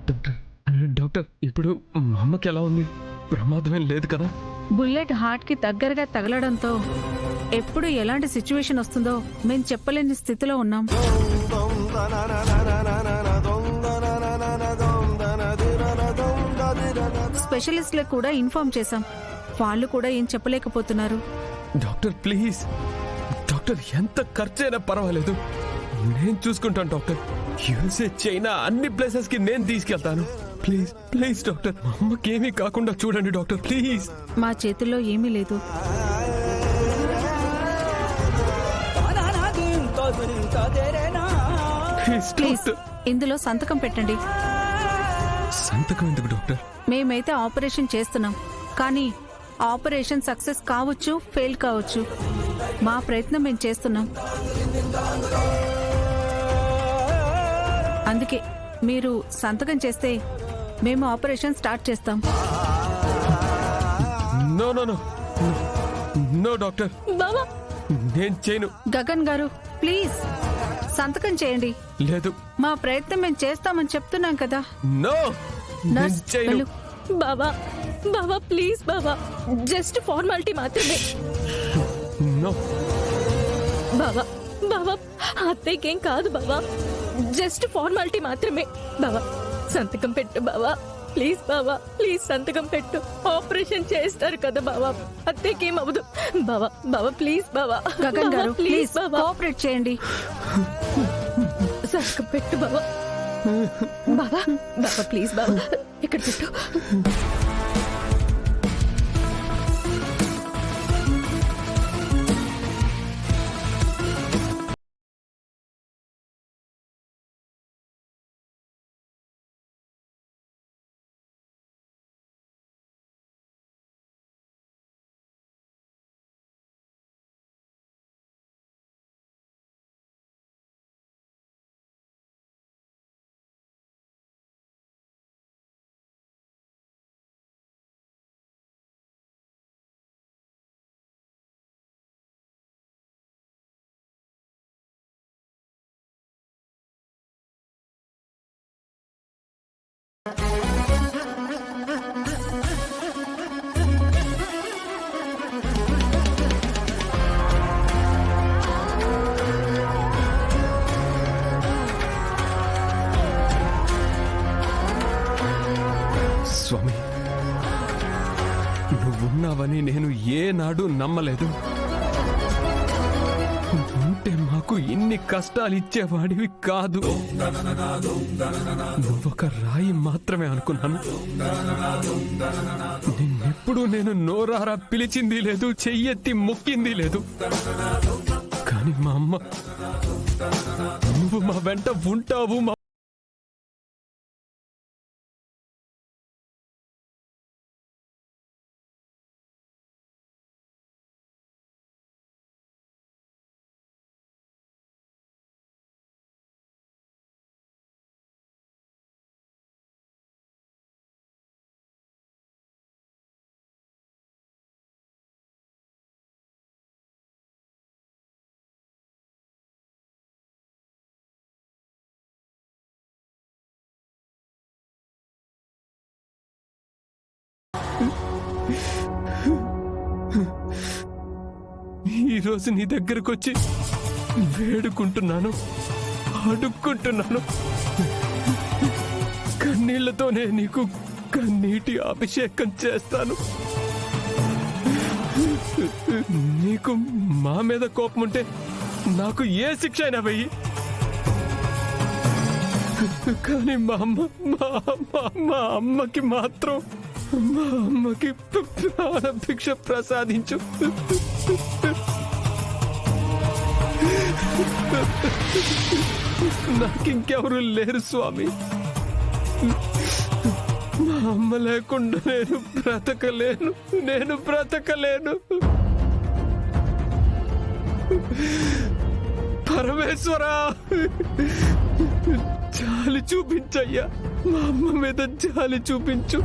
Doctor doctor ఇప్పుడు మా అమ్మకి ఎలా ఉంది? ప్రమాదమేం లేదు కదా? బుల్లెట్ హార్ట్కి దగ్గరగా తగలడంతో ఎప్పుడు ఎలాంటి సిచ్యువేషన్ వస్తుందో మేము చెప్పలేని స్థితిలో ఉన్నాం. స్పెషలిస్ట్లకు కూడా ఇన్ఫార్మ్ చేశాం. వాళ్ళు కూడా ఏం చెప్పలేకపోతున్నారు. డాక్టర్ ప్లీజ్, డాక్టర్ ఎంత ఖర్చైనా పర్వాలేదు, నేను చూసుకుంటాను డాక్టర్. యూఎస్ఏ, చైనా అన్ని ప్లేసెస్ కి నేను తీసుకెళ్తాను. ప్లీజ్ ప్లీజ్ డాక్టర్, మా అమ్మకి ఏమీ కాకుండా చూడండి డాక్టర్ ప్లీజ్. మా చేతుల్లో ఏమీ లేదు. ప్లీజ్ ఇందులో సంతకం పెట్టండి. సంతకం ఎందుకు డాక్టర్? మేమైతే ఆపరేషన్ చేస్తున్నాం, కానీ ఆపరేషన్ సక్సెస్ కావచ్చు, ఫెయిల్ కావచ్చు. మా ప్రయత్నం మేము చేస్తున్నాం. అందుకే మీరు సంతకం చేస్తే మేము ఆపరేషన్ స్టార్ట్ చేస్తాం. No no no no doctor, బావా నేను చేయను. గగన్ గారు ప్లీజ్ సంతకం చేయండి. లేదు, మా ప్రయత్నం మేము చేస్తామని చెప్తున్నాం కదా. నో నేను నర్స్, చేయను. వెళ్ళు. బావా బావా ప్లీజ్ బావా, జస్ట్ ఫార్మాలిటీ మాత్రమే. నో బావా బావా అత్తయ్యకేం కాదు బావా, జస్ట్ ఫార్మాలిటీ మాత్రమే. బావా సంతకం పెట్టు బావా, ప్లీజ్ బావా, ప్లీజ్ సంతకం పెట్టు. ఆపరేషన్ చేస్తారు కదా బావా, అత్తయ్యకేం అవ్వదు. బావా బావా ప్లీజ్ బావా. గగన్ గారు ప్లీజ్ బావా కోఆపరేట్ చేయండి. సంతకం పెట్టు బావా. బావా బావా ప్లీజ్ బావా, ఇక్కడ పెట్టు. స్వామి, నువ్వున్నావని నేను ఏనాడు నమ్మలేదు. ఉంటే మాకు ఇన్ని కష్టాలు ఇచ్చేవాడివి కాదు. నువ్వొక రాయి మాత్రమే అనుకున్నాను. నిన్నెప్పుడు నేను నోరారా పిలిచింది లేదు, చెయ్యెత్తి మొక్కింది లేదు. కానీ మా అమ్మ, నువ్వు మా వెంట ఉంటావు, మా ఈరోజు నీ దగ్గరకు వచ్చి వేడుకుంటున్నాను, అడుక్కుంటున్నాను. కన్నీళ్లతోనే నీకు కన్నీటి అభిషేకం చేస్తాను. నీకు మా మీద కోపం ఉంటే నాకు ఏ శిక్ష అయినా వెయ్యి. కానీ మా అమ్మకి మాత్రం, మా అమ్మకి ప్రాణభిక్ష ప్రసాదించు. నాకింకెవరు లేరు స్వామి. మా అమ్మ లేకుండా నేను బ్రతకలేను. పరమేశ్వరా, జాలి చూపించయ్యా, మా అమ్మ మీద జాలి చూపించు.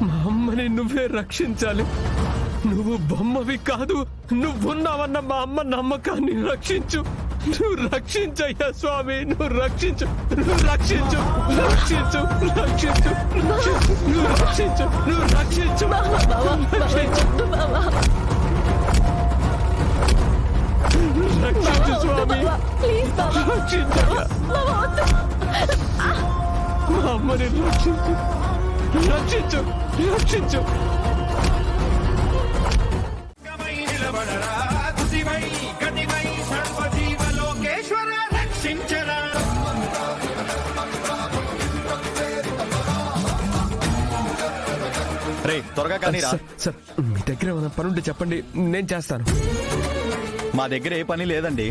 మా అమ్మని నువ్వే రక్షించాలి. నువ్వు బొమ్మవి కాదు, నువ్వున్నావన్న మా అమ్మ నమ్మకాన్ని రక్షించు. నువ్వు రక్షించయ్యా స్వామి, నువ్వు రక్షించు, నువ్వు రక్షించు, రక్షించు, రక్షించు, నువ్వు రక్షించు, నువ్వు రక్షించు, రక్షించు, రక్షించు స్వామి, ప్లీజ్ బాబా రక్షించయ్యా, బాబా వద్దు. మా అమ్మని రక్షించు, రక్షించు, రక్షించు. రే త్వరగా కానీ రా. సార్, సార్ మీ దగ్గర ఏమైనా పని ఉంటే చెప్పండి, నేను చేస్తాను. మా దగ్గర ఏ పని లేదండి.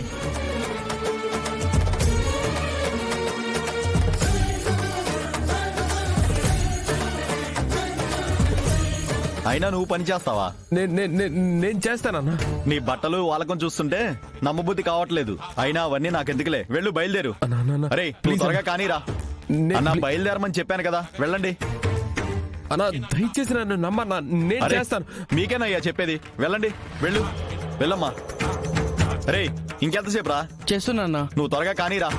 అయినా నువ్వు పని చేస్తావా? నేను చేస్తానన్నా. నీ బట్టలు వాలకం చూస్తుంటే నమ్మబుద్ధి కావట్లేదు. అయినా అవన్నీ నాకెందుకులే, వెళ్ళు బయలుదేరు. అన్నా, అన్నా, అన్నా, అరే నువ్వు ప్లీజ్ త్వరగా అన్నా. కానీరా. నే- అన్నా ప్లీ- బయలుదేరమని చెప్పాను కదా, వెళ్ళండి. అన్నా దయచేసి నన్ను నమ్మన్నా, నేను అరే, చేస్తాను. మీకేనయ్యా చెప్పేది, వెళ్ళండి, వెళ్ళు, వెళ్ళమ్మా. అరే ఇంకెంతసేపు రా, చేస్తున్నా. నువ్వు త్వరగా కానీరా.